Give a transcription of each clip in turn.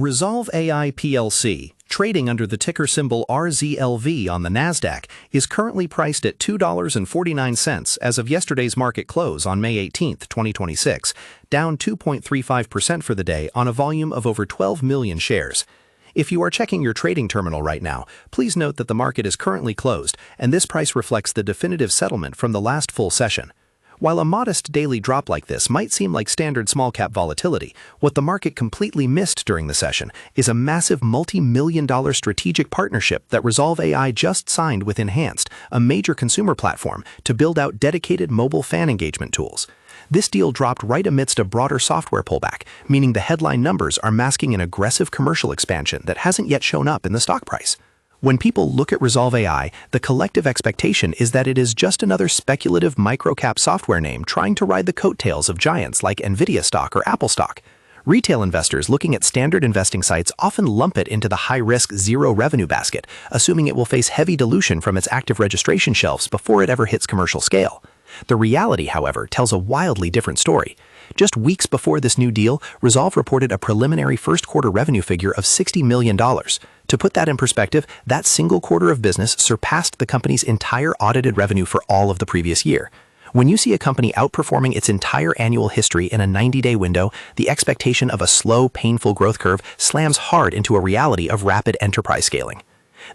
RZLV AI plc, trading under the ticker symbol RZLV on the Nasdaq, is currently priced at $2.49 as of yesterday's market close on May 18, 2026, down 2.35% for the day on a volume of over 12 million shares. If you are checking your trading terminal right now, please note that the market is currently closed, and this price reflects the definitive settlement from the last full session. While a modest daily drop like this might seem like standard small-cap volatility, what the market completely missed during the session is a massive multi-million-dollar strategic partnership that RZLV AI just signed with Enhanced, a major consumer platform, to build out dedicated mobile fan engagement tools. This deal dropped right amidst a broader software pullback, meaning the headline numbers are masking an aggressive commercial expansion that hasn't yet shown up in the stock price. When people look at RZLV AI, the collective expectation is that it is just another speculative microcap software name trying to ride the coattails of giants like Nvidia stock or Apple stock. Retail investors looking at standard investing sites often lump it into the high-risk, zero-revenue basket, assuming it will face heavy dilution from its active registration shelves before it ever hits commercial scale. The reality, however, tells a wildly different story. Just weeks before this new deal, RZLV reported a preliminary first-quarter revenue figure of $60 million. To put that in perspective, that single quarter of business surpassed the company's entire audited revenue for all of the previous year. When you see a company outperforming its entire annual history in a 90-day window, the expectation of a slow, painful growth curve slams hard into a reality of rapid enterprise scaling.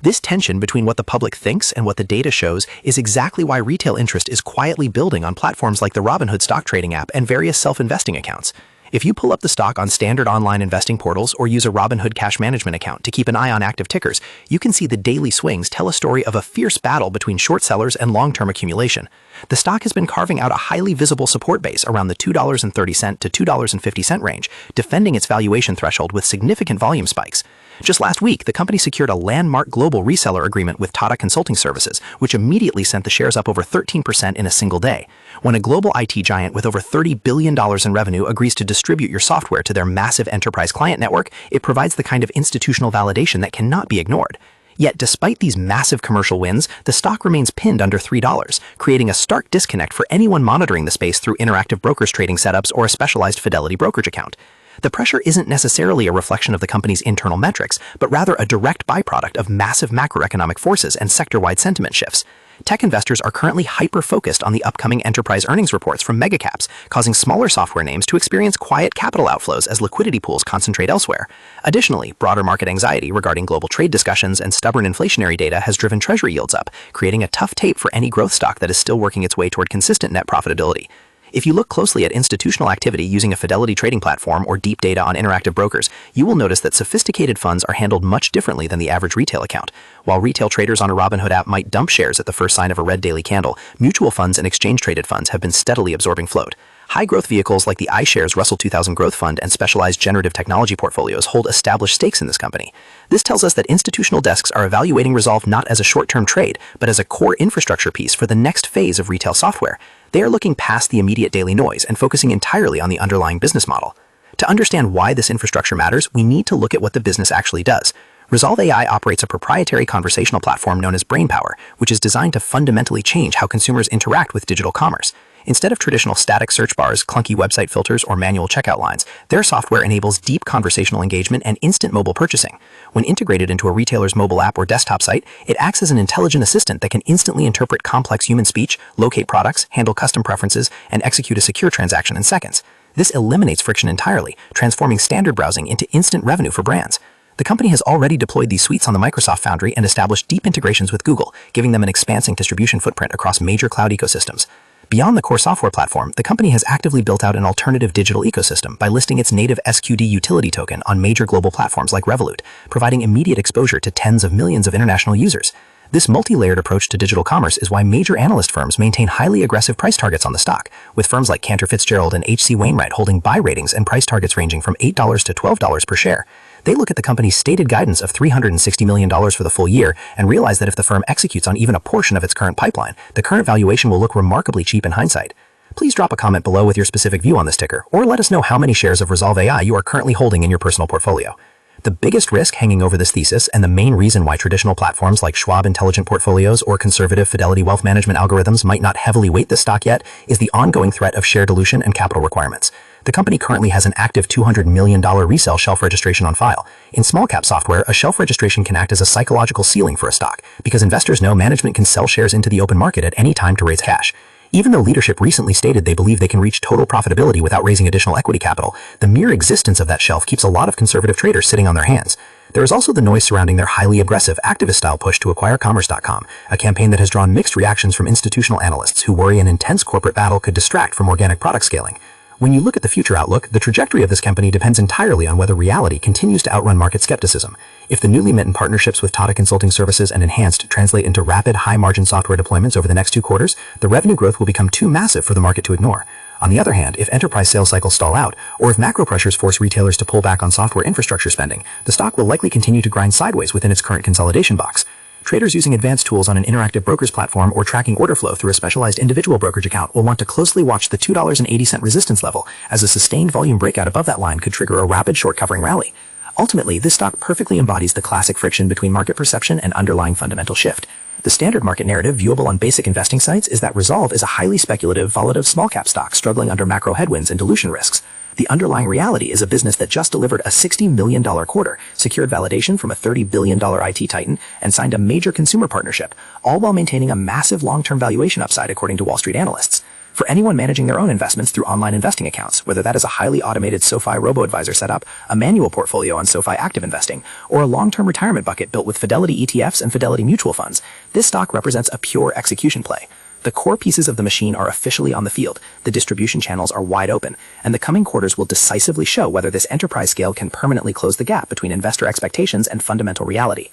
This tension between what the public thinks and what the data shows is exactly why retail interest is quietly building on platforms like the Robinhood stock trading app and various self-investing accounts. If you pull up the stock on standard online investing portals or use a Robinhood cash management account to keep an eye on active tickers, you can see the daily swings tell a story of a fierce battle between short sellers and long-term accumulation. The stock has been carving out a highly visible support base around the $2.30 to $2.50 range, defending its valuation threshold with significant volume spikes. Just last week, the company secured a landmark global reseller agreement with Tata Consulting Services, which immediately sent the shares up over 13% in a single day. When a global IT giant with over $30 billion in revenue agrees to distribute your software to their massive enterprise client network, it provides the kind of institutional validation that cannot be ignored. Yet, despite these massive commercial wins, the stock remains pinned under $3, creating a stark disconnect for anyone monitoring the space through interactive brokers trading setups or a specialized Fidelity brokerage account. The pressure isn't necessarily a reflection of the company's internal metrics, but rather a direct byproduct of massive macroeconomic forces and sector-wide sentiment shifts. Tech investors are currently hyper-focused on the upcoming enterprise earnings reports from megacaps, causing smaller software names to experience quiet capital outflows as liquidity pools concentrate elsewhere. Additionally, broader market anxiety regarding global trade discussions and stubborn inflationary data has driven treasury yields up, creating a tough tape for any growth stock that is still working its way toward consistent net profitability. If you look closely at institutional activity using a Fidelity trading platform or deep data on interactive brokers, you will notice that sophisticated funds are handled much differently than the average retail account. While retail traders on a Robinhood app might dump shares at the first sign of a red daily candle, mutual funds and exchange-traded funds have been steadily absorbing float. High-growth vehicles like the iShares Russell 2000 Growth Fund and specialized generative technology portfolios hold established stakes in this company. This tells us that institutional desks are evaluating RZLV not as a short-term trade, but as a core infrastructure piece for the next phase of retail software. They are looking past the immediate daily noise and focusing entirely on the underlying business model. To understand why this infrastructure matters, we need to look at what the business actually does. RZLV AI operates a proprietary conversational platform known as BrainPower, which is designed to fundamentally change how consumers interact with digital commerce. Instead of traditional static search bars, clunky website filters, or manual checkout lines, their software enables deep conversational engagement and instant mobile purchasing. When integrated into a retailer's mobile app or desktop site, it acts as an intelligent assistant that can instantly interpret complex human speech, locate products, handle custom preferences, and execute a secure transaction in seconds. This eliminates friction entirely, transforming standard browsing into instant revenue for brands. The company has already deployed these suites on the Microsoft Foundry and established deep integrations with Google, giving them an expansive distribution footprint across major cloud ecosystems. Beyond the core software platform, the company has actively built out an alternative digital ecosystem by listing its native SQD utility token on major global platforms like Revolut, providing immediate exposure to tens of millions of international users. This multi-layered approach to digital commerce is why major analyst firms maintain highly aggressive price targets on the stock, with firms like Cantor Fitzgerald and H.C. Wainwright holding buy ratings and price targets ranging from $8 to $12 per share. They look at the company's stated guidance of $360 million for the full year and realize that if the firm executes on even a portion of its current pipeline, the current valuation will look remarkably cheap in hindsight. Please drop a comment below with your specific view on this ticker, or let us know how many shares of RZLV AI you are currently holding in your personal portfolio. The biggest risk hanging over this thesis, and the main reason why traditional platforms like Schwab Intelligent Portfolios or conservative Fidelity Wealth Management algorithms might not heavily weight this stock yet, is the ongoing threat of share dilution and capital requirements. The company currently has an active $200 million resale shelf registration on file. In small-cap software, a shelf registration can act as a psychological ceiling for a stock, because investors know management can sell shares into the open market at any time to raise cash. Even though leadership recently stated they believe they can reach total profitability without raising additional equity capital, the mere existence of that shelf keeps a lot of conservative traders sitting on their hands. There is also the noise surrounding their highly aggressive, activist-style push to acquire Commerce.com, a campaign that has drawn mixed reactions from institutional analysts who worry an intense corporate battle could distract from organic product scaling. When you look at the future outlook, the trajectory of this company depends entirely on whether reality continues to outrun market skepticism. If the newly minted partnerships with Tata Consulting Services and Enhanced translate into rapid, high-margin software deployments over the next 2 quarters, the revenue growth will become too massive for the market to ignore. On the other hand, if enterprise sales cycles stall out, or if macro pressures force retailers to pull back on software infrastructure spending, the stock will likely continue to grind sideways within its current consolidation box. Traders using advanced tools on an interactive broker's platform or tracking order flow through a specialized individual brokerage account will want to closely watch the $2.80 resistance level, as a sustained volume breakout above that line could trigger a rapid short covering rally. Ultimately, this stock perfectly embodies the classic friction between market perception and underlying fundamental shift. The standard market narrative viewable on basic investing sites is that RZLV is a highly speculative, volatile small-cap stock struggling under macro headwinds and dilution risks. The underlying reality is a business that just delivered a $60 million quarter, secured validation from a $30 billion IT titan, and signed a major consumer partnership, all while maintaining a massive long-term valuation upside according to Wall Street analysts. For anyone managing their own investments through online investing accounts, whether that is a highly automated SoFi robo-advisor setup, a manual portfolio on SoFi Active Investing, or a long-term retirement bucket built with Fidelity ETFs and Fidelity mutual funds, this stock represents a pure execution play. The core pieces of the machine are officially on the field, the distribution channels are wide open, and the coming quarters will decisively show whether this enterprise scale can permanently close the gap between investor expectations and fundamental reality.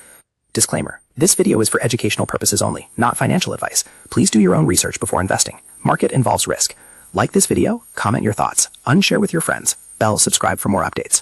Disclaimer: this video is for educational purposes only, not financial advice. Please do your own research before investing. Market involves risk. Like this video, comment your thoughts, unshare with your friends, bell subscribe for more updates.